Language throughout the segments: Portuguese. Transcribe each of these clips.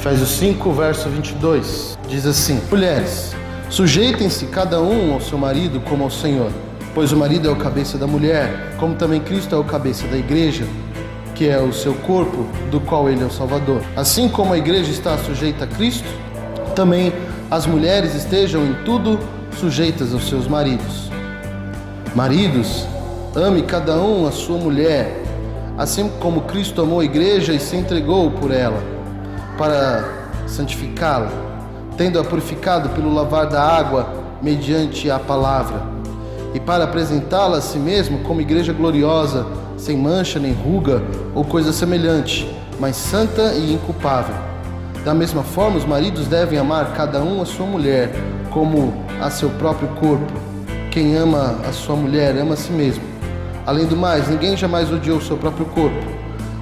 Efésios 5, verso 22, diz assim: Mulheres, sujeitem-se cada um ao seu marido como ao Senhor, pois o marido é o cabeça da mulher, como também Cristo é o cabeça da igreja, que é o seu corpo, do qual ele é o Salvador. Assim como a igreja está sujeita a Cristo, também as mulheres estejam em tudo sujeitas aos seus maridos. Maridos, ame cada um a sua mulher, assim como Cristo amou a igreja e se entregou por ela, para santificá-la, tendo-a purificado pelo lavar da água mediante a palavra, e para apresentá-la a si mesmo como igreja gloriosa, sem mancha nem ruga ou coisa semelhante, mas santa e inculpável. Da mesma forma, os maridos devem amar cada um a sua mulher como a seu próprio corpo. Quem ama a sua mulher ama a si mesmo. Além do mais, ninguém jamais odiou o seu próprio corpo.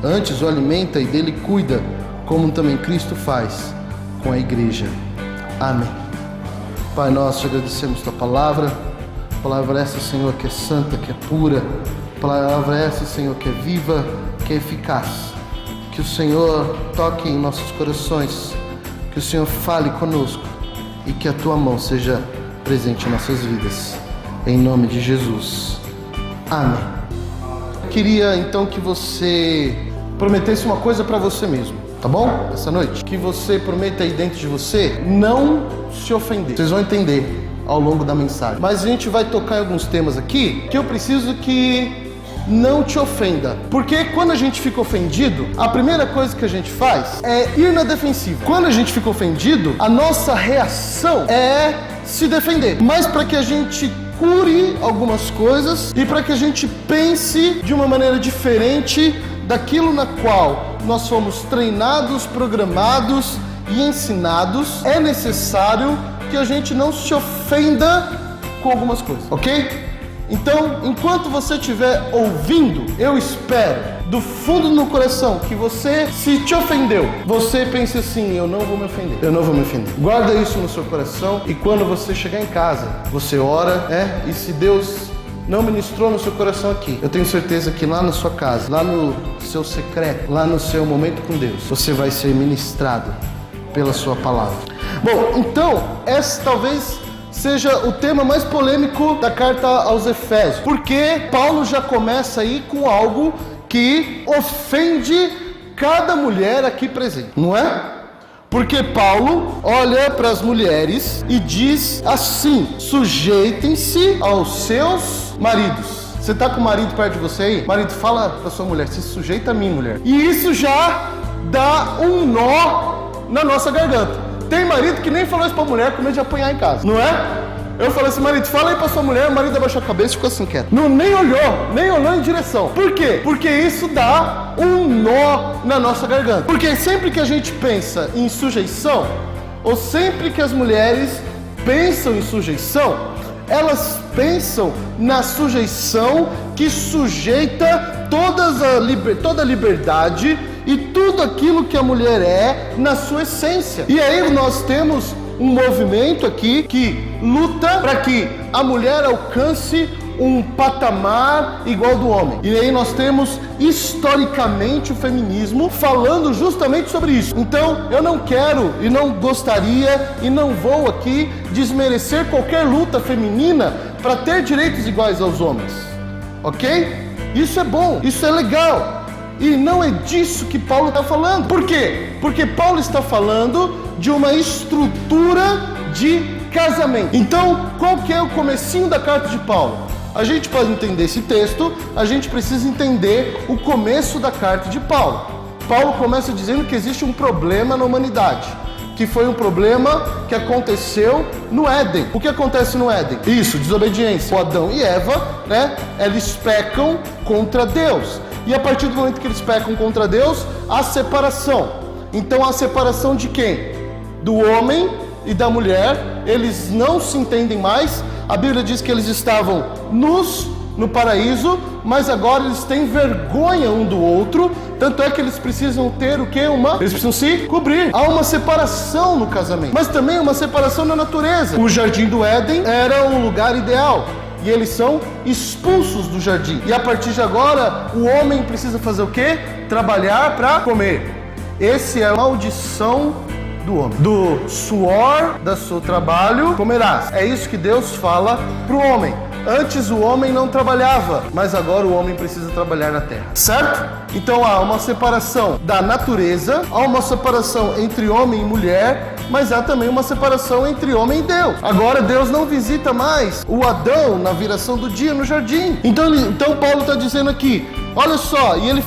Antes o alimenta e dele cuida, como também Cristo faz com a igreja. Amém. Pai, nós te agradecemos tua palavra. Palavra essa, Senhor, que é santa, que é pura. Palavra essa, Senhor, que é viva, que é eficaz. Que o Senhor toque em nossos corações, que o Senhor fale conosco e que a tua mão seja presente em nossas vidas. Em nome de Jesus. Amém. Eu queria então que você prometesse uma coisa para você mesmo, tá bom? Essa noite. Que você prometa aí dentro de você não se ofender. Vocês vão entender ao longo da mensagem. Mas a gente vai tocar em alguns temas aqui que eu preciso que não te ofenda. Porque quando a gente fica ofendido, a primeira coisa que a gente faz é ir na defensiva. Quando a gente fica ofendido, a nossa reação é se defender. Mas para que a gente cure algumas coisas e para que a gente pense de uma maneira diferente daquilo na qual nós fomos treinados, programados e ensinados, é necessário que a gente não se ofenda com algumas coisas, ok? Então, enquanto você estiver ouvindo, eu espero do fundo do coração que você, se te ofendeu, você pense assim: eu não vou me ofender, eu não vou me ofender. Guarda isso no seu coração e quando você chegar em casa, você ora, e se Deus não ministrou no seu coração aqui, eu tenho certeza que lá na sua casa, lá no seu secreto, lá no seu momento com Deus, você vai ser ministrado pela sua palavra. Bom, então, essa talvez seja o tema mais polêmico da carta aos Efésios, porque Paulo já começa aí com algo que ofende cada mulher aqui presente, não é? Porque Paulo olha para as mulheres e diz assim: sujeitem-se aos seus maridos. Você está com o marido perto de você aí? Marido, fala para sua mulher: se sujeita a mim, mulher. E isso já dá um nó na nossa garganta. Tem marido que nem falou isso pra mulher com medo de apanhar em casa, não é? Eu falei assim: marido, fala aí pra sua mulher. O marido abaixou a cabeça e ficou assim quieto. Não, nem olhou em direção. Por quê? Porque isso dá um nó na nossa garganta. Porque sempre que a gente pensa em sujeição, ou sempre que as mulheres pensam em sujeição, elas pensam na sujeição que sujeita toda a liberdade e tudo aquilo que a mulher é na sua essência. E aí nós temos um movimento aqui que luta para que a mulher alcance um patamar igual ao do homem. E aí nós temos historicamente o feminismo falando justamente sobre isso. Então eu não quero e não gostaria e não vou aqui desmerecer qualquer luta feminina para ter direitos iguais aos homens, ok? Isso é bom, isso é legal. E não é disso que Paulo está falando. Por quê? Porque Paulo está falando de uma estrutura de casamento. Então, qual que é o comecinho da carta de Paulo? A gente pode entender esse texto, a gente precisa entender o começo da carta de Paulo. Paulo começa dizendo que existe um problema na humanidade, que foi um problema que aconteceu no Éden. O que acontece no Éden? Isso, desobediência. O Adão e Eva, eles pecam contra Deus. E a partir do momento que eles pecam contra Deus, há separação. Então a separação de quem? Do homem e da mulher. Eles não se entendem mais. A Bíblia diz que eles estavam nus no paraíso, mas agora eles têm vergonha um do outro. Tanto é que eles precisam ter o quê? Eles precisam se cobrir. Há uma separação no casamento, mas também uma separação na natureza. O jardim do Éden era um lugar ideal. E eles são expulsos do jardim. E a partir de agora, o homem precisa fazer o quê? Trabalhar para comer. Essa é a maldição do homem. Do suor do seu trabalho comerás. É isso que Deus fala para o homem. Antes o homem não trabalhava, mas agora o homem precisa trabalhar na terra, certo? Então há uma separação da natureza, há uma separação entre homem e mulher, mas há também uma separação entre homem e Deus. Agora Deus não visita mais o Adão na viração do dia no jardim. Então Paulo está dizendo aqui, olha só, e ele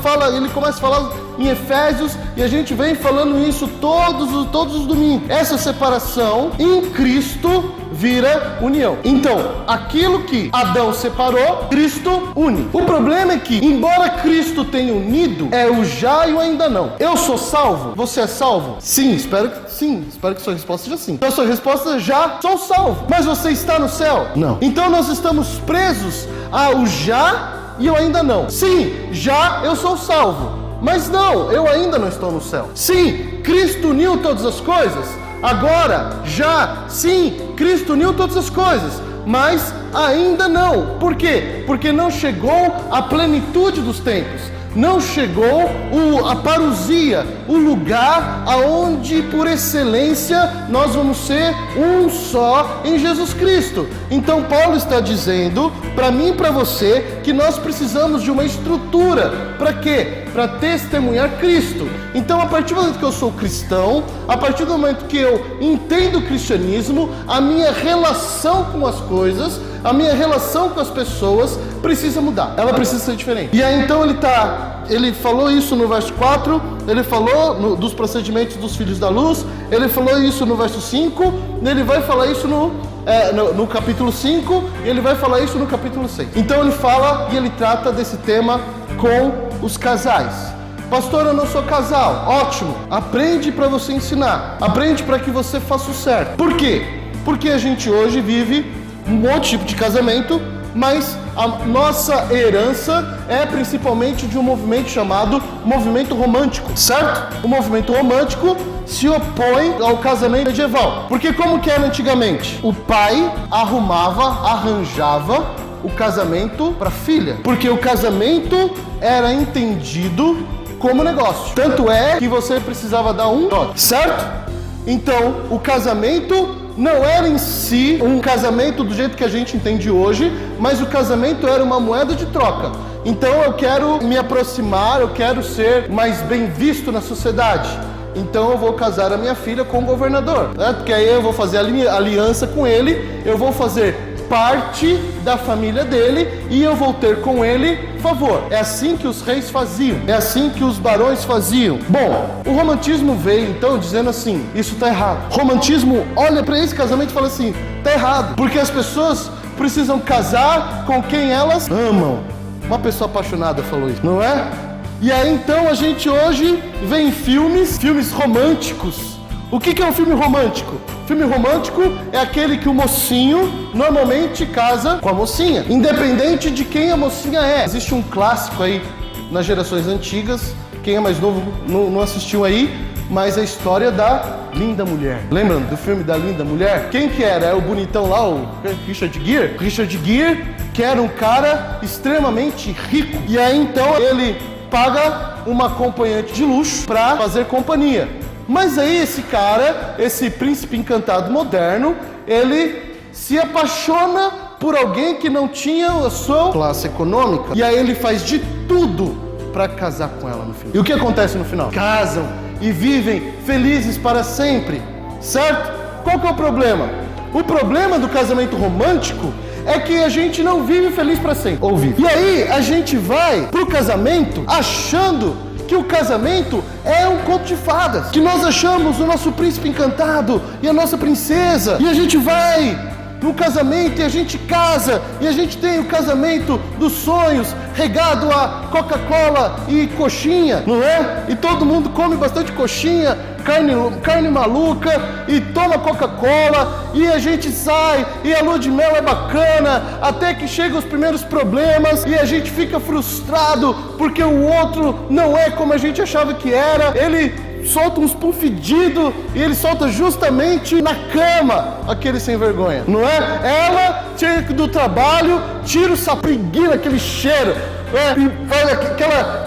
começa a falar em Efésios, e a gente vem falando isso todos os domingos. Essa separação em Cristo vira união. Então, aquilo que Adão separou, Cristo une. O problema é que, embora Cristo tenha unido, é o já e o ainda não. Eu sou salvo? Você é salvo? Sim, espero que sua resposta seja sim. Então, sua resposta é já sou salvo. Mas você está no céu? Não. Então, nós estamos presos ao já e eu ainda não. Sim, já eu sou salvo. Mas não, eu ainda não estou no céu. Sim, Cristo uniu todas as coisas. Agora, já, sim, Cristo uniu todas as coisas. Mas ainda não. Por quê? Porque não chegou a plenitude dos tempos. Não chegou a parousia, o lugar aonde por excelência nós vamos ser um só em Jesus Cristo. Então Paulo está dizendo para mim e para você que nós precisamos de uma estrutura. Para quê? Para testemunhar Cristo. Então, a partir do momento que eu sou cristão, a partir do momento que eu entendo o cristianismo, a minha relação com as coisas, a minha relação com as pessoas precisa mudar. Ela precisa ser diferente. E aí então ele falou isso no verso 4, ele falou dos procedimentos dos filhos da luz, ele falou isso no verso 5, ele vai falar isso no capítulo 5, e ele vai falar isso no capítulo 6. Então ele fala e ele trata desse tema com os casais. Pastor, eu não sou casal. Ótimo, aprende para você ensinar, aprende para que você faça o certo. Por quê? Porque a gente hoje vive um monte de casamento, mas a nossa herança é principalmente de um movimento chamado movimento romântico, certo? O movimento romântico se opõe ao casamento medieval. Porque como que era antigamente? O pai arranjava o casamento para a filha, porque o casamento era entendido como negócio. Tanto é que você precisava dar um dote, certo? Então, o casamento não era em si um casamento do jeito que a gente entende hoje, mas o casamento era uma moeda de troca. Então eu quero me aproximar, eu quero ser mais bem visto na sociedade. Então eu vou casar a minha filha com o governador, né? Porque aí eu vou fazer aliança com ele, eu vou fazer parte da família dele e eu vou ter com ele favor. É assim que os reis faziam, é assim que os barões faziam. Bom, o romantismo veio então dizendo assim, isso está errado. O romantismo olha para esse casamento e fala assim, está errado, porque as pessoas precisam casar com quem elas amam. Uma pessoa apaixonada falou isso, não é? E aí então a gente hoje vê em filmes românticos. O que é um filme romântico? Filme romântico é aquele que o mocinho normalmente casa com a mocinha, independente de quem a mocinha é. Existe um clássico aí nas gerações antigas, quem é mais novo não assistiu aí, mas a história da Linda Mulher. Lembram do filme da Linda Mulher? Quem que era? É o bonitão lá, o Richard Gere? Richard Gere, que era um cara extremamente rico. E aí então ele paga uma acompanhante de luxo para fazer companhia. Mas aí esse cara, esse príncipe encantado moderno, ele se apaixona por alguém que não tinha a sua classe econômica. E aí ele faz de tudo para casar com ela no final. E o que acontece no final? Casam e vivem felizes para sempre, certo? Qual que é o problema? O problema do casamento romântico é que a gente não vive feliz para sempre. Ou vive. E aí a gente vai pro casamento achando que o casamento é um conto de fadas, que nós achamos o nosso príncipe encantado e a nossa princesa, e a gente vai no casamento e a gente casa, e a gente tem o casamento dos sonhos regado a Coca-Cola e coxinha, não é? E todo mundo come bastante coxinha, carne maluca, e toma Coca-Cola, e a gente sai, e a lua de mel é bacana, até que chegam os primeiros problemas, e a gente fica frustrado, porque o outro não é como a gente achava que era, ele solta uns pum fedido, e ele solta justamente na cama, aquele sem vergonha, não é? Ela chega do trabalho, tira o sapinguinho, aquele cheiro, e faz aquela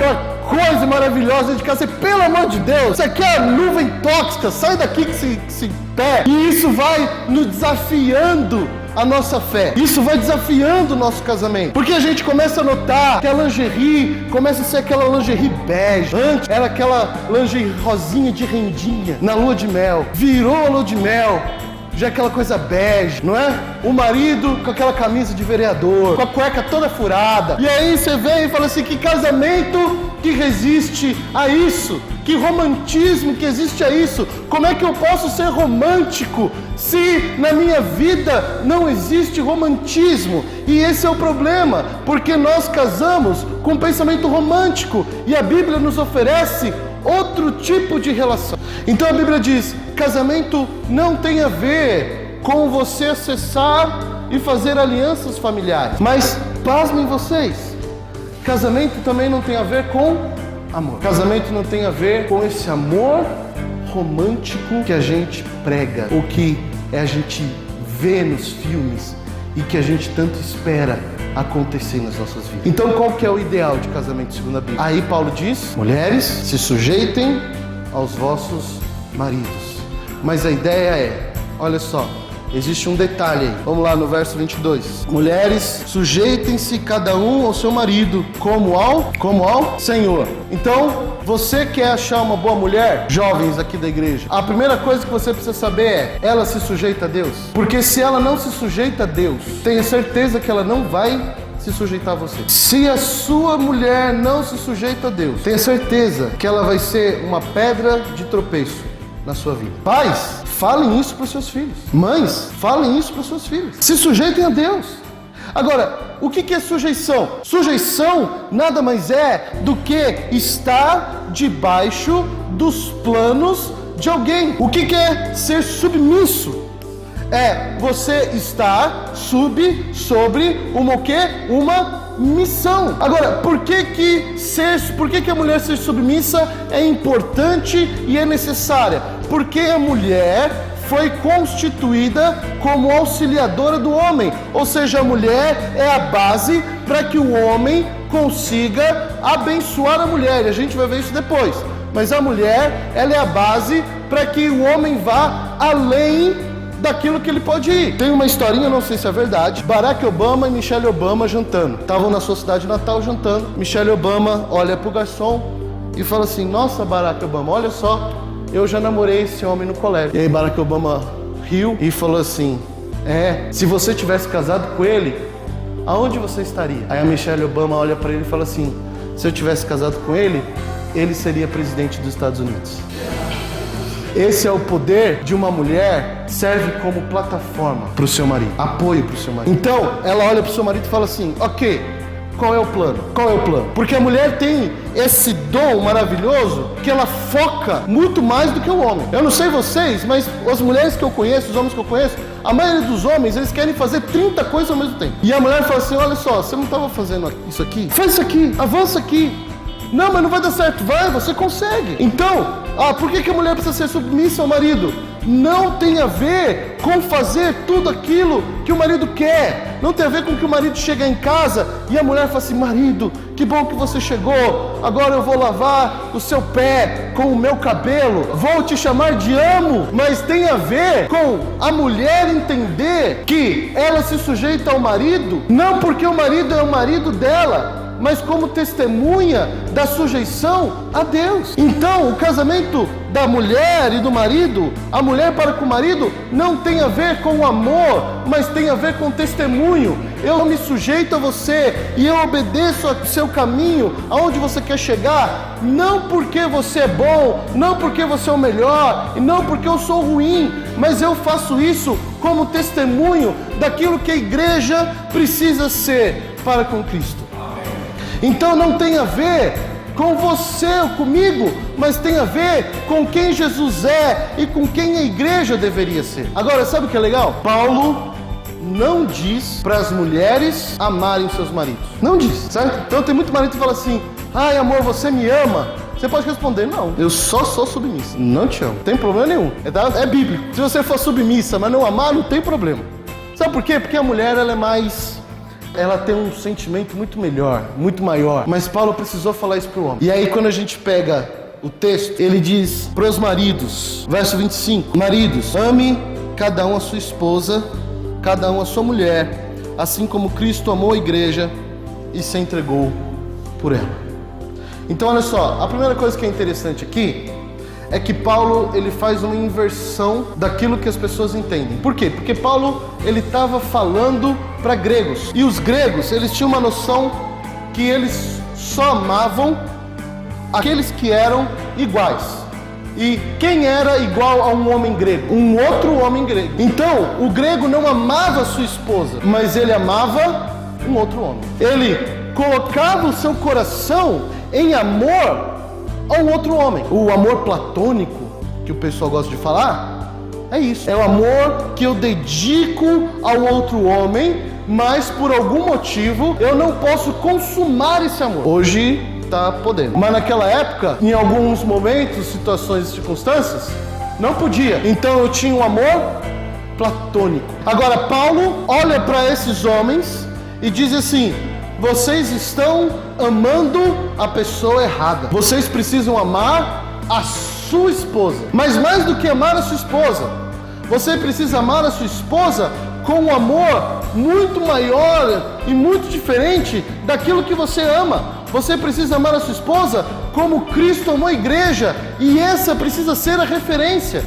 coisa maravilhosa dentro de casa. Pelo amor de Deus, isso aqui é nuvem tóxica, sai daqui que se pé. E isso vai nos desafiando a nossa fé. Isso vai desafiando o nosso casamento. Porque a gente começa a notar que a lingerie começa a ser aquela lingerie bege. Antes era aquela lingerie rosinha de rendinha na lua de mel. Virou a lua de mel, já é aquela coisa bege, não é? O marido com aquela camisa de vereador, com a cueca toda furada. E aí você vem e fala assim, que casamento que resiste a isso? Que romantismo que existe a isso? Como é que eu posso ser romântico se na minha vida não existe romantismo? E esse é o problema, porque nós casamos com um pensamento romântico e a Bíblia nos oferece outro tipo de relação. Então a Bíblia diz, casamento não tem a ver com você acessar e fazer alianças familiares. Mas, pasmem vocês, casamento também não tem a ver com amor. Casamento não tem a ver com esse amor romântico que a gente prega, ou que a gente vê nos filmes e que a gente tanto espera acontecer nas nossas vidas. Então qual que é o ideal de casamento segundo a Bíblia? Aí Paulo diz, mulheres, se sujeitem aos vossos maridos. Mas a ideia é, olha só, existe um detalhe aí. Vamos lá no verso 22. Mulheres, sujeitem-se cada um ao seu marido, como ao Senhor. Então, você quer achar uma boa mulher? Jovens aqui da igreja, a primeira coisa que você precisa saber é, ela se sujeita a Deus? Porque se ela não se sujeita a Deus, tenha certeza que ela não vai se sujeitar a você. Se a sua mulher não se sujeita a Deus, tenha certeza que ela vai ser uma pedra de tropeço na sua vida. Pais, falem isso para os seus filhos. Mães, falem isso para os seus filhos. Se sujeitem a Deus. Agora, o que é sujeição? Sujeição nada mais é do que estar debaixo dos planos de alguém. O que é ser submisso? É você estar sobre uma o quê? Uma missão. Agora, por que a mulher ser submissa é importante e é necessária? Porque a mulher foi constituída como auxiliadora do homem, ou seja, a mulher é a base para que o homem consiga abençoar a mulher, e a gente vai ver isso depois, mas a mulher, ela é a base para que o homem vá além daquilo que ele pode ir. Tem uma historinha, não sei se é verdade, Barack Obama e Michelle Obama jantando, estavam na sua cidade natal jantando, Michelle Obama olha pro garçom e fala assim, nossa Barack Obama, olha só, eu já namorei esse homem no colégio. E aí Barack Obama riu e falou assim, se você tivesse casado com ele, aonde você estaria? Aí a Michelle Obama olha para ele e fala assim, se eu tivesse casado com ele, ele seria presidente dos Estados Unidos. Esse é o poder de uma mulher, serve como plataforma para o seu marido, apoio para o seu marido. Então, ela olha para o seu marido e fala assim, ok, qual é o plano? Qual é o plano? Porque a mulher tem esse dom maravilhoso que ela foca muito mais do que o homem. Eu não sei vocês, mas as mulheres que eu conheço, os homens que eu conheço, a maioria dos homens, eles querem fazer 30 coisas ao mesmo tempo. E a mulher fala assim, olha só, você não estava fazendo isso aqui? Faz isso aqui, avança aqui. Não, mas não vai dar certo. Vai, você consegue. Então, por que a mulher precisa ser submissa ao marido? Não tem a ver com fazer tudo aquilo que o marido quer. Não tem a ver com que o marido chega em casa e a mulher fala assim, marido, que bom que você chegou. Agora eu vou lavar o seu pé com o meu cabelo. Vou te chamar de amo. Mas tem a ver com a mulher entender que ela se sujeita ao marido, não porque o marido é o marido dela, mas como testemunha da sujeição a Deus. Então, o casamento da mulher e do marido, a mulher para com o marido, não tem a ver com o amor, mas tem a ver com o testemunho. Eu me sujeito a você e eu obedeço ao seu caminho, aonde você quer chegar, não porque você é bom, não porque você é o melhor, e não porque eu sou ruim, mas eu faço isso como testemunho daquilo que a igreja precisa ser para com Cristo. Então não tem a ver com você ou comigo, mas tem a ver com quem Jesus é e com quem a igreja deveria ser. Agora, sabe o que é legal? Paulo não diz para as mulheres amarem seus maridos. Não diz, certo? Então tem muito marido que fala assim, ai amor, você me ama? Você pode responder, não, eu só sou submissa. Não te amo, não tem problema nenhum. É bíblico. Se você for submissa, mas não amar, não tem problema. Sabe por quê? Porque a mulher, ela é mais ela tem um sentimento muito melhor, muito maior. Mas Paulo precisou falar isso para o homem. E aí quando a gente pega o texto, ele diz para os maridos, verso 25: maridos, ame cada um a sua esposa, cada um a sua mulher, assim como Cristo amou a igreja e se entregou por ela. Então olha só, a primeira coisa que é interessante aqui é que Paulo, ele faz uma inversão daquilo que as pessoas entendem. Por quê? Porque Paulo, ele estava falando para gregos. E os gregos, eles tinham uma noção que eles só amavam aqueles que eram iguais. E quem era igual a um homem grego? Um outro homem grego. Então, o grego não amava sua esposa, mas ele amava um outro homem. Ele colocava o seu coração em amor a um outro homem. O amor platônico, que o pessoal gosta de falar, é isso. É o amor que eu dedico ao outro homem, mas por algum motivo eu não posso consumar esse amor. Hoje está podendo. Mas naquela época, em alguns momentos, situações e circunstâncias, não podia. Então eu tinha um amor platônico. Agora Paulo olha para esses homens e diz assim: vocês estão amando a pessoa errada. Vocês precisam amar a sua esposa. Mas mais do que amar a sua esposa, você precisa amar a sua esposa com um amor muito maior e muito diferente daquilo que você ama. Você precisa amar a sua esposa como Cristo amou a igreja, e essa precisa ser a referência.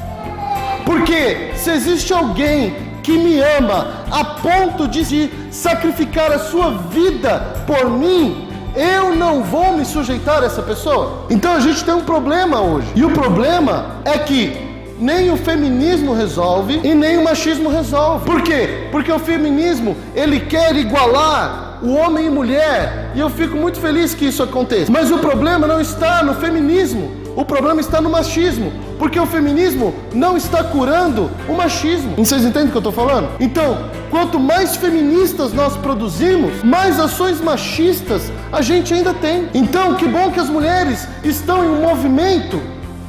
Porque se existe alguém que me ama a ponto de sacrificar a sua vida por mim, eu não vou me sujeitar a essa pessoa. Então a gente tem um problema hoje. E o problema é que nem o feminismo resolve e nem o machismo resolve. Por quê? Porque o feminismo, ele quer igualar o homem e mulher, e eu fico muito feliz que isso aconteça. Mas o problema não está no feminismo, o problema está no machismo, porque o feminismo não está curando o machismo. Vocês entendem o que eu estou falando? Então, quanto mais feministas nós produzimos, mais ações machistas a gente ainda tem. Então, que bom que as mulheres estão em um movimento,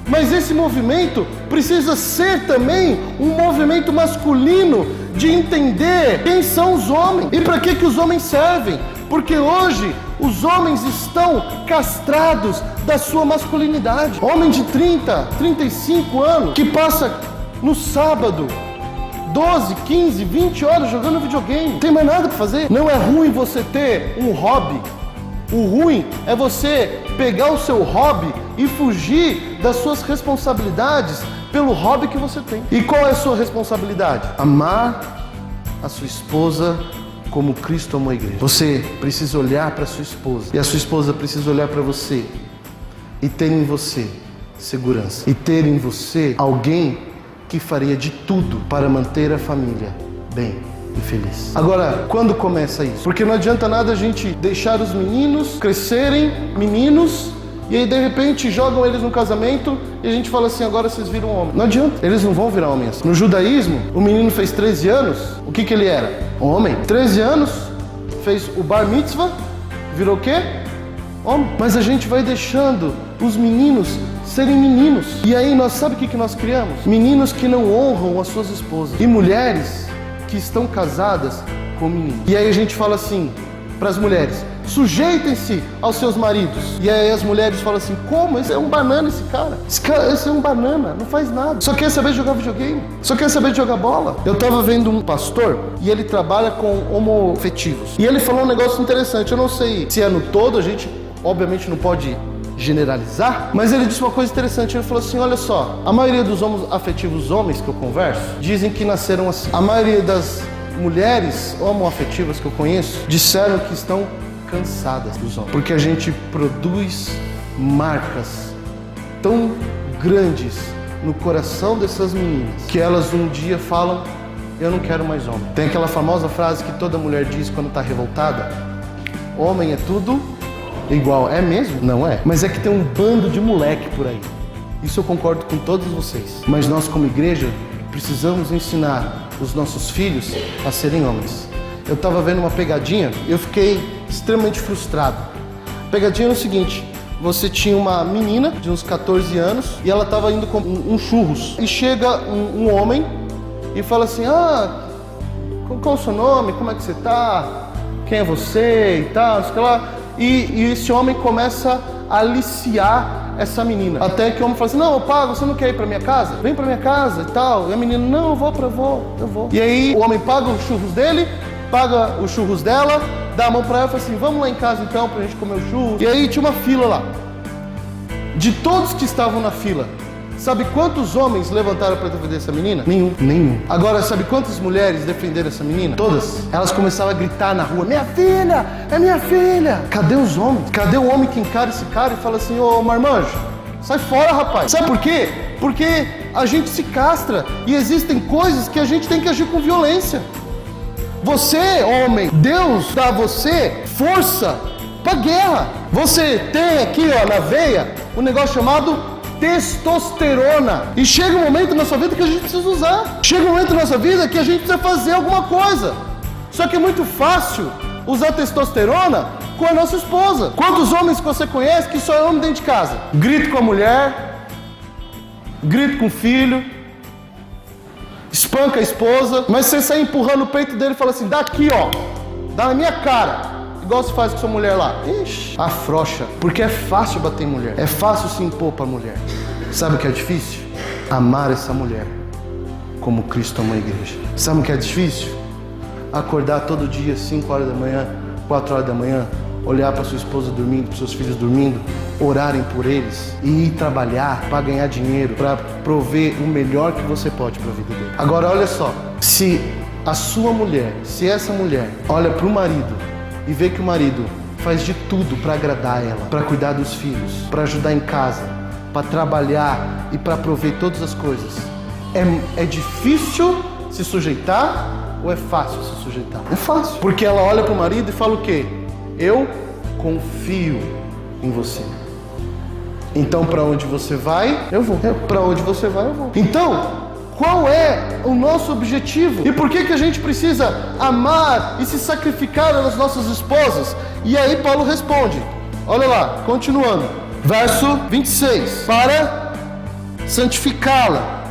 mas esse movimento precisa ser também um movimento masculino, de entender quem são os homens e para que os homens servem. Porque hoje os homens estão castrados da sua masculinidade. Homem de 30, 35 anos que passa no sábado 12, 15, 20 horas jogando videogame, não tem mais nada para fazer. Não é ruim você ter um hobby. O ruim é você pegar o seu hobby e fugir das suas responsabilidades pelo hobby que você tem. E qual é a sua responsabilidade? Amar a sua esposa como Cristo amou a igreja. Você precisa olhar para a sua esposa, e a sua esposa precisa olhar para você e ter em você segurança, e ter em você alguém que faria de tudo para manter a família bem e feliz. Agora, quando começa isso? Porque não adianta nada a gente deixar os meninos crescerem, meninos, e aí de repente jogam eles no casamento e a gente fala assim: agora vocês viram homem. Não adianta, eles não vão virar homens. No judaísmo, o menino fez 13 anos, o que ele era? Homem. 13 anos, fez o bar mitzvah, virou o quê? Homem. Mas a gente vai deixando os meninos serem meninos. E aí nós, sabe o que nós criamos? Meninos que não honram as suas esposas. E mulheres que estão casadas com meninos. E aí a gente fala assim para as mulheres: sujeitem-se aos seus maridos. E aí as mulheres falam assim: como? Esse é um banana, esse é um banana, não faz nada, só quer saber de jogar videogame, só quer saber de jogar bola. Eu tava vendo um pastor e ele trabalha com homoafetivos, e ele falou um negócio interessante. Eu não sei se é no todo, a gente obviamente não pode generalizar, mas ele disse uma coisa interessante. Ele falou assim: olha só, a maioria dos homoafetivos homens que eu converso dizem que nasceram assim. A maioria das mulheres homoafetivas que eu conheço disseram que estão cansadas dos homens, porque a gente produz marcas tão grandes no coração dessas meninas que elas um dia falam: eu não quero mais homem. Tem aquela famosa frase que toda mulher diz quando está revoltada: homem é tudo igual. É mesmo? Não é? Mas é que tem um bando de moleque por aí. Isso eu concordo com todos vocês. Mas nós, como igreja, precisamos ensinar os nossos filhos a serem homens. Eu estava vendo uma pegadinha e eu fiquei extremamente frustrado. A pegadinha era o seguinte: você tinha uma menina de uns 14 anos e ela estava indo com um churros. E chega um homem e fala assim: ah, qual é o seu nome? Como é que você tá? quem é você e tal, sei lá. E esse homem começa a aliciar essa menina. Até que o homem fala assim, não, eu pago, você não quer ir pra minha casa? Vem pra minha casa e tal. E a menina, não, eu vou. E aí o homem paga os churros dele, paga os churros dela, dá a mão pra ela e fala assim, vamos lá em casa então pra gente comer o churro. E aí tinha uma fila lá. De todos que estavam na fila, sabe quantos homens levantaram para defender essa menina? Nenhum. Agora, sabe quantas mulheres defenderam essa menina? Todas. Elas começavam a gritar na rua, minha filha, é minha filha. Cadê os homens? Cadê o homem que encara esse cara e fala assim, ô marmanjo, sai fora, rapaz. Sabe por quê? Porque a gente se castra e existem coisas que a gente tem que agir com violência. Você, homem, Deus dá a você força para guerra. Você tem aqui, ó, na veia, um negócio chamado testosterona. E chega um momento na sua vida que a gente precisa usar. Chega um momento na nossa vida que a gente precisa fazer alguma coisa. Só que é muito fácil usar testosterona com a nossa esposa. Quantos homens que você conhece que só é homem dentro de casa? Grito com a mulher, grito com o filho, espanca a esposa, mas você sai empurrando o peito dele e fala assim, dá aqui, ó, dá na minha cara. Igual se faz com sua mulher lá. Ixi, afrouxa. Porque é fácil bater em mulher. É fácil se impor para a mulher. Sabe o que é difícil? Amar essa mulher como Cristo ama a igreja. Sabe o que é difícil? Acordar todo dia, 5 horas da manhã, 4 horas da manhã, olhar para sua esposa dormindo, para seus filhos dormindo, orarem por eles e ir trabalhar para ganhar dinheiro, para prover o melhor que você pode para a vida dele. Agora, olha só. Se a sua mulher, se essa mulher olha para o marido e vê que o marido faz de tudo para agradar ela, para cuidar dos filhos, para ajudar em casa, para trabalhar e para prover todas as coisas, é difícil se sujeitar ou é fácil se sujeitar? É fácil. Porque ela olha para o marido e fala o quê? Eu confio em você. Então para onde você vai, eu vou. Para onde você vai, eu vou. Então, qual é o nosso objetivo? E por que a gente precisa amar e se sacrificar às nossas esposas? E aí Paulo responde, olha lá, continuando, verso 26, para santificá-la,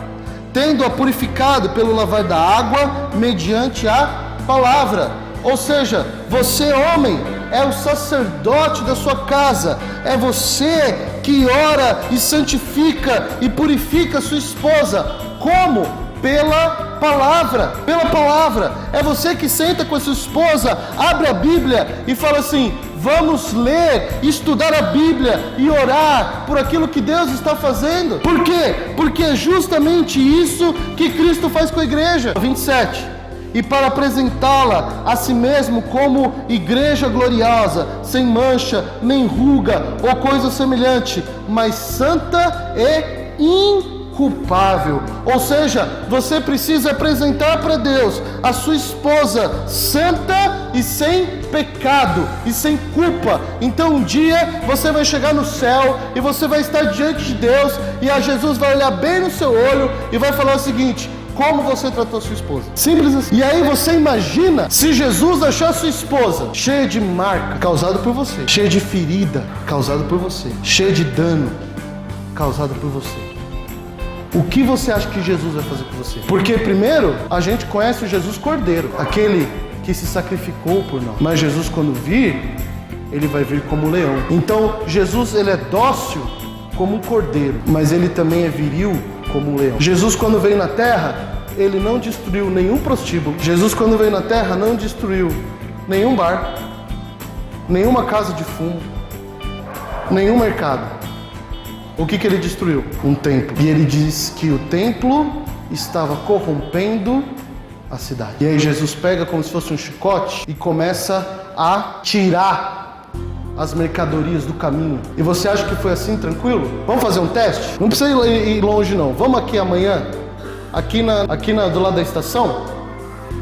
tendo-a purificado pelo lavar da água, mediante a palavra. Ou seja, você, homem, é o sacerdote da sua casa, é você que ora e santifica e purifica a sua esposa. Como? Pela palavra. Pela palavra. É você que senta com a sua esposa, abre a Bíblia e fala assim, vamos ler, estudar a Bíblia e orar por aquilo que Deus está fazendo. Por quê? Porque é justamente isso que Cristo faz com a igreja. 27. E para apresentá-la a si mesmo como igreja gloriosa, sem mancha, nem ruga ou coisa semelhante, mas santa e inculpável. Ou seja, você precisa apresentar para Deus a sua esposa santa e sem pecado e sem culpa. Então um dia você vai chegar no céu e você vai estar diante de Deus e a Jesus vai olhar bem no seu olho e vai falar o seguinte: como você tratou sua esposa? Simples assim. E aí você imagina se Jesus achar sua esposa cheia de marca causada por você, cheia de ferida causada por você, cheia de dano causado por você. O que você acha que Jesus vai fazer com você? Porque primeiro, a gente conhece o Jesus Cordeiro, aquele que se sacrificou por nós. Mas Jesus, quando vir, ele vai vir como um leão. Então, Jesus, ele é dócil como um cordeiro, mas ele também é viril como um leão. Jesus, quando veio na terra, ele não destruiu nenhum prostíbulo. Jesus, quando veio na terra, não destruiu nenhum bar, nenhuma casa de fumo, nenhum mercado. O que ele destruiu? Um templo. E ele diz que o templo estava corrompendo a cidade. E aí Jesus pega como se fosse um chicote e começa a tirar as mercadorias do caminho. E você acha que foi assim, tranquilo? Vamos fazer um teste? Não precisa ir longe não. Vamos aqui amanhã, do lado da estação,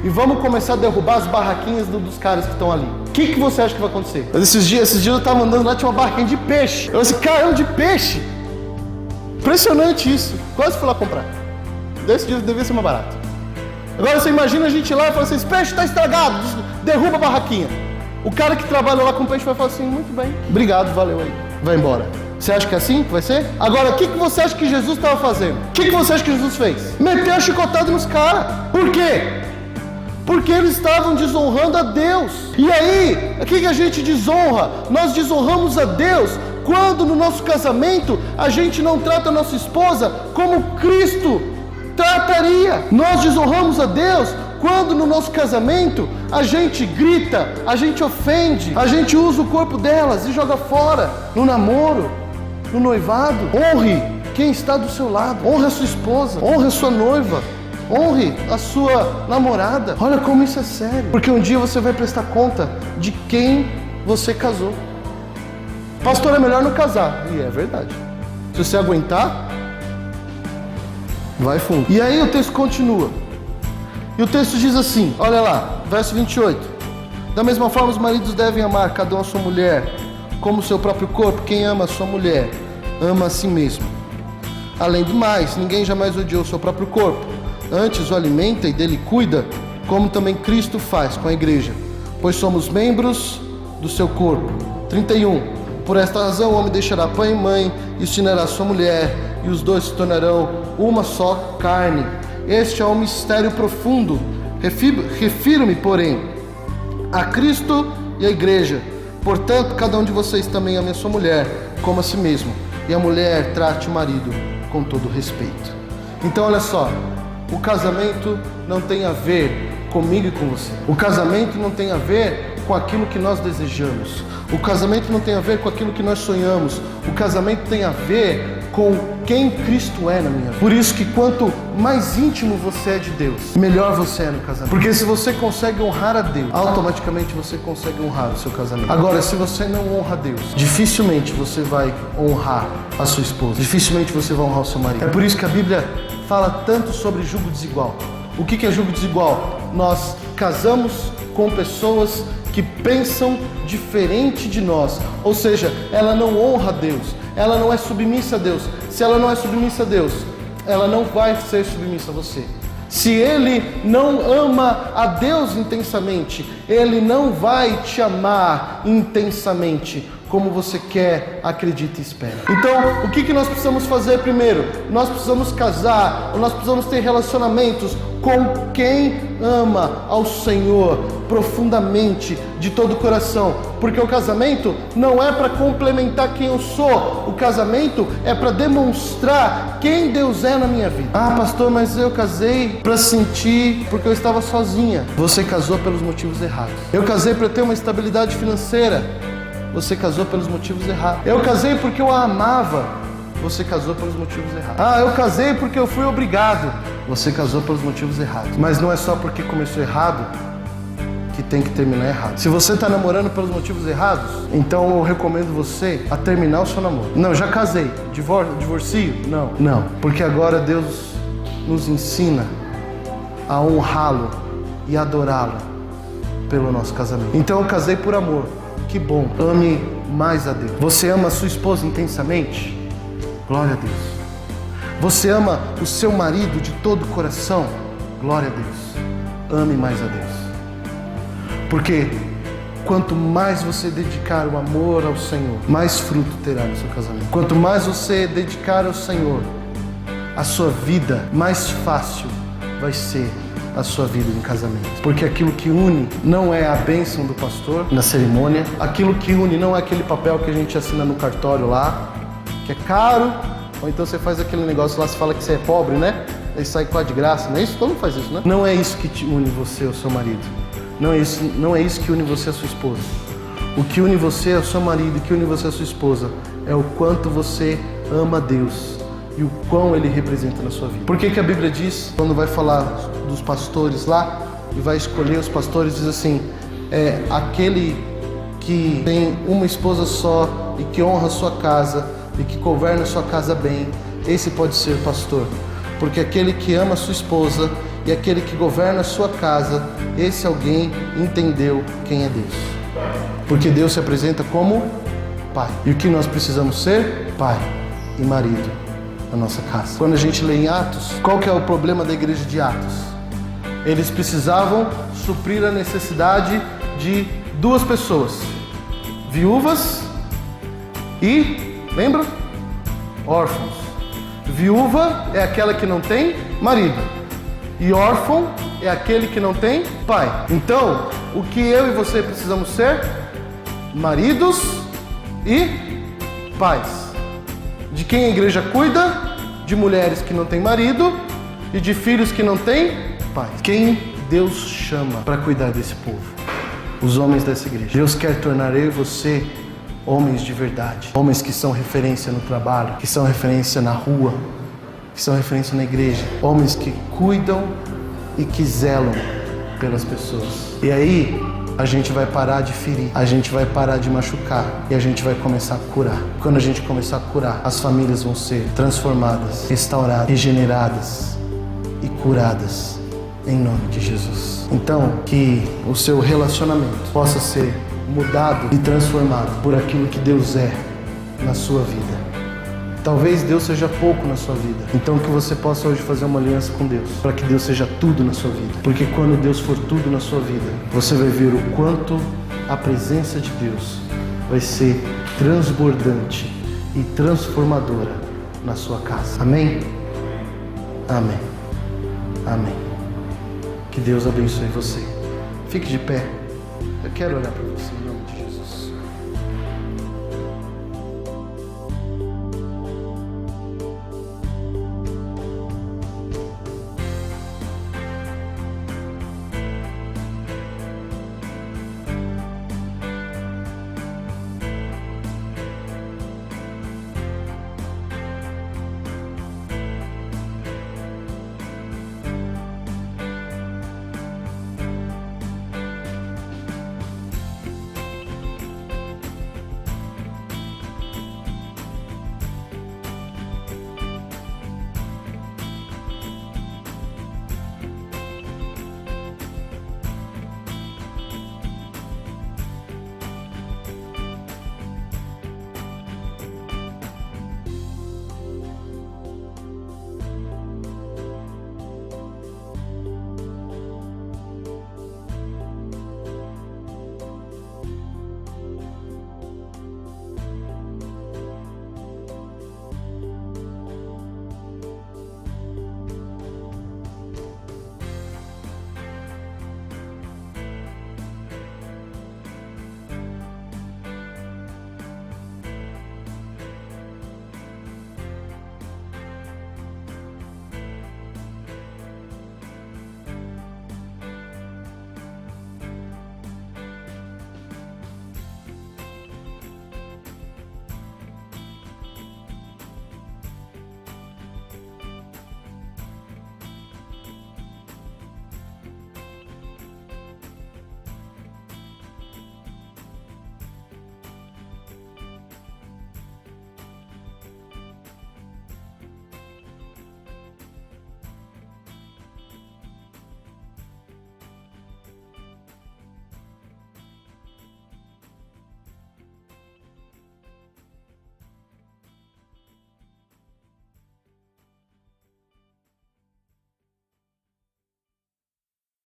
e vamos começar a derrubar as barraquinhas dos caras que estão ali. O que você acha que vai acontecer? Esses dias eu tava andando lá, tinha uma barraquinha de peixe. Eu disse, caramba, de peixe! Impressionante isso. Quase fui lá comprar. Desse dia devia ser mais barato. Agora você imagina a gente ir lá e falar assim, esse peixe está estragado, derruba a barraquinha. O cara que trabalha lá com peixe vai falar assim, muito bem, obrigado, valeu aí, vai embora. Você acha que é assim que vai ser? Agora, o que você acha que Jesus estava fazendo? O que você acha que Jesus fez? Meteu a chicotada nos caras. Por quê? Porque eles estavam desonrando a Deus. E aí, o que a gente desonra? Nós desonramos a Deus quando no nosso casamento a gente não trata a nossa esposa como Cristo trataria. Nós desonramos a Deus quando no nosso casamento a gente grita, a gente ofende, a gente usa o corpo delas e joga fora. No namoro, no noivado, honre quem está do seu lado, honre a sua esposa, honre a sua noiva, honre a sua namorada. Olha como isso é sério, porque um dia você vai prestar conta de quem você casou. Pastor, é melhor não casar. E é verdade. Se você aguentar, vai fundo. E aí o texto continua. E o texto diz assim, olha lá, verso 28. Da mesma forma os maridos devem amar cada um a sua mulher como o seu próprio corpo. Quem ama a sua mulher, ama a si mesmo. Além do mais, ninguém jamais odiou o seu próprio corpo. Antes o alimenta e dele cuida, como também Cristo faz com a igreja, pois somos membros do seu corpo. 31. Por esta razão o homem deixará pai e mãe e se unirá à sua mulher, e os dois se tornarão uma só carne. Este é um mistério profundo. Refiro-me, porém, a Cristo e a igreja. Portanto, cada um de vocês também ame a sua mulher como a si mesmo, e a mulher trate o marido com todo respeito. Então olha só, o casamento não tem a ver comigo e com você. O casamento não tem a ver com aquilo que nós desejamos. O casamento não tem a ver com aquilo que nós sonhamos. O casamento tem a ver com quem Cristo é na minha vida. Por isso que quanto mais íntimo você é de Deus, melhor você é no casamento. Porque se você consegue honrar a Deus, automaticamente você consegue honrar o seu casamento. Agora, se você não honra a Deus, dificilmente você vai honrar a sua esposa. Dificilmente você vai honrar o seu marido. É por isso que a Bíblia fala tanto sobre jugo desigual. O que é jugo desigual? Nós casamos com pessoas que pensam diferente de nós, ou seja, ela não honra a Deus, ela não é submissa a Deus. Se ela não é submissa a Deus, ela não vai ser submissa a você. Se ele não ama a Deus intensamente, ele não vai te amar intensamente como você quer, acredita e espera. Então, o que nós precisamos fazer primeiro? Nós precisamos casar, ou nós precisamos ter relacionamentos com quem ama ao Senhor profundamente, de todo o coração. Porque o casamento não é para complementar quem eu sou, o casamento é para demonstrar quem Deus é na minha vida. Ah, pastor, mas eu casei para sentir, porque eu estava sozinha. Você casou pelos motivos errados. Eu casei para ter uma estabilidade financeira. Você casou pelos motivos errados. Eu casei porque eu a amava. Você casou pelos motivos errados. Ah, eu casei porque eu fui obrigado. Você casou pelos motivos errados. Mas não é só porque começou errado que tem que terminar errado. Se você está namorando pelos motivos errados, então eu recomendo você a terminar o seu namoro. Não, já casei. Divorcio? Não. Porque agora Deus nos ensina a honrá-lo e adorá-lo pelo nosso casamento. Então eu casei por amor. Que bom, ame mais a Deus. Você ama a sua esposa intensamente? Glória a Deus. Você ama o seu marido de todo o coração? Glória a Deus. Ame mais a Deus. Porque quanto mais você dedicar o amor ao Senhor, mais fruto terá no seu casamento. Quanto mais você dedicar ao Senhor a sua vida, mais fácil vai ser a sua vida em casamento. Porque aquilo que une não é a bênção do pastor na cerimônia, aquilo que une não é aquele papel que a gente assina no cartório lá, que é caro, ou então você faz aquele negócio lá, você fala que você é pobre, né? Aí sai com a de graça, não é isso? Todo mundo faz isso, né? Não é isso que te une você ao seu marido. Não é isso que une você à sua esposa. O que une você ao seu marido, o que une você à sua esposa é o quanto você ama Deus e o quão Ele representa na sua vida. Por que a Bíblia diz, quando vai falar dos pastores lá, e vai escolher os pastores, diz assim, aquele que tem uma esposa só e que honra a sua casa e que governa a sua casa bem, esse pode ser pastor. Porque aquele que ama a sua esposa e aquele que governa a sua casa, esse alguém entendeu quem é Deus. Porque Deus se apresenta como Pai. E o que nós precisamos ser? Pai e marido na nossa casa. Quando a gente lê em Atos, qual que é o problema da igreja de Atos? Eles precisavam suprir a necessidade de duas pessoas, viúvas e, lembra? Órfãos. Viúva é aquela que não tem marido. E órfão é aquele que não tem pai. Então, o que eu e você precisamos ser? Maridos e pais. De quem a igreja cuida? De mulheres que não têm marido e de filhos que não têm pai. Quem Deus chama para cuidar desse povo? Os homens dessa igreja. Deus quer tornar eu e você homens de verdade. Homens que são referência no trabalho, que são referência na rua, que são referência na igreja. Homens que cuidam e que zelam pelas pessoas. E aí, a gente vai parar de ferir, a gente vai parar de machucar e a gente vai começar a curar. Quando a gente começar a curar, as famílias vão ser transformadas, restauradas, regeneradas e curadas em nome de Jesus. Então, que o seu relacionamento possa ser mudado e transformado por aquilo que Deus é na sua vida. Talvez Deus seja pouco na sua vida. Então que você possa hoje fazer uma aliança com Deus, para que Deus seja tudo na sua vida. Porque quando Deus for tudo na sua vida, você vai ver o quanto a presença de Deus vai ser transbordante e transformadora na sua casa. Amém? Amém. Amém. Que Deus abençoe você. Fique de pé. Eu quero orar para você em nome de Jesus.